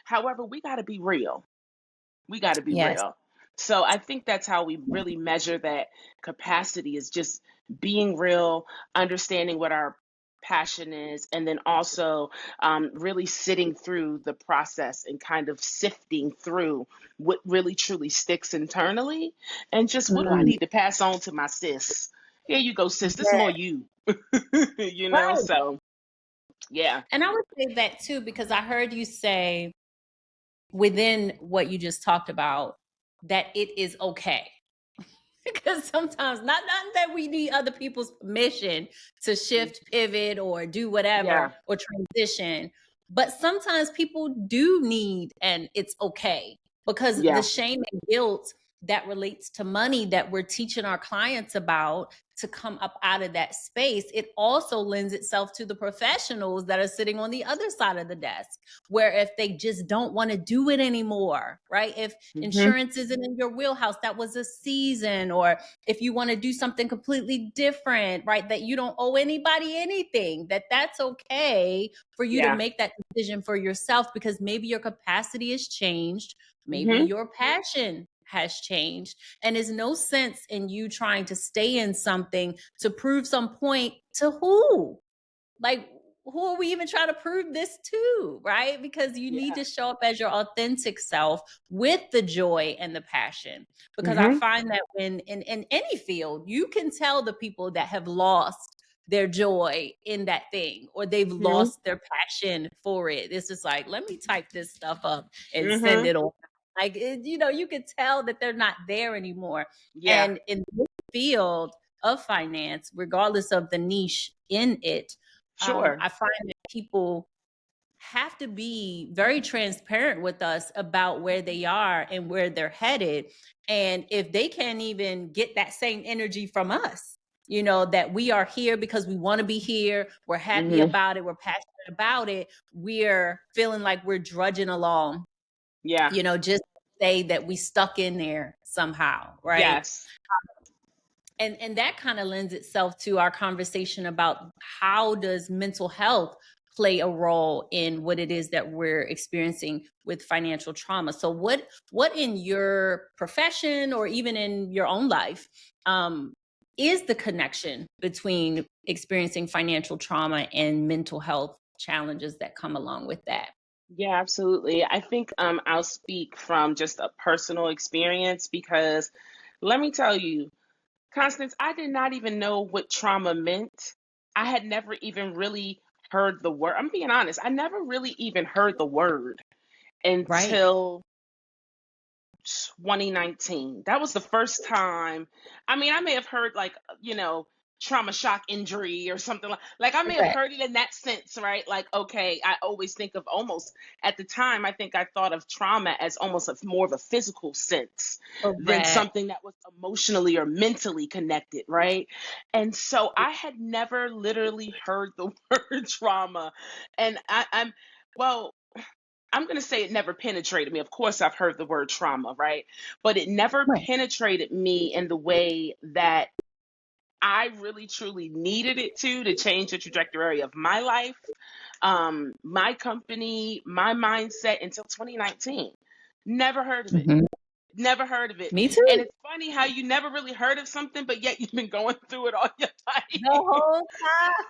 However, we got to be real. We got to be Yes. real. So I think that's how we really measure that capacity, is just being real, understanding what our passion is, and then also really sitting through the process and kind of sifting through what really truly sticks internally, and just what do I Mm, need to pass on to my sis? Here you go, sis. This is more yeah. you. Right. So yeah, And I would say that too, because I heard you say within what you just talked about that it is okay. Because sometimes not that we need other people's permission to shift, pivot, or do yeah, whatever or transition, but sometimes people do need, and it's okay, because the yeah, shame and guilt that relates to money that we're teaching our clients about to come up out of that space, it also lends itself to the professionals that are sitting on the other side of the desk, where if they just don't want to do it anymore, right? If hmm, insurance isn't in your wheelhouse, that was a season, or if you want to do something completely different, right? That you don't owe anybody anything, that's okay for you to yeah, make that decision for yourself, because maybe your capacity has changed, maybe hmm, your passion has changed, and there's no sense in you trying to stay in something to prove some point to who? Like, who are we even trying to prove this to, right? Because you need yeah, to show up as your authentic self with the joy and the passion. Because I hmm, find that when in any field, you can tell the people that have lost their joy in that thing, or they've hmm, lost their passion for it. It's just like, let me type this stuff up and send hmm, it on. Like, you can tell that they're not there anymore. yeah, And in this field of finance, regardless of the niche in it, sure. I find that people have to be very transparent with us about where they are and where they're headed. And if they can't even get that same energy from us, that we are here because we want to be here, we're happy Hmm, about it, we're passionate about it, we're feeling like we're drudging along, yeah, just say that we stuck in there somehow, right? yes, And that kind of lends itself to our conversation about how does mental health play a role in what it is that we're experiencing with financial trauma. So what in your profession or even in your own life is the connection between experiencing financial trauma and mental health challenges that come along with that? yeah, absolutely. I think I'll speak from just a personal experience, because let me tell you, Constance, I did not even know what trauma meant. I had never even really heard the word. I'm being honest, I never really even heard the word Right. until 2019. That was the first time. I mean, I may have heard like, trauma shock injury or something like I may have Correct. heard it in that sense, right? Like, okay, I always think of, almost at the time, I think I thought of trauma as almost more of a physical sense than Correct. something that was emotionally or mentally connected, right? And so I had never literally heard the word trauma. And well, I'm going to say it never penetrated me. Of course, I've heard the word trauma, right? But it never Right. penetrated me in the way that I really truly needed it to change the trajectory of my life, my company, my mindset, until 2019. Never heard of it. Mhm. Never heard of it. Me And too. it's funny how you never really heard of something, but yet you've been going through it all your The life. whole time.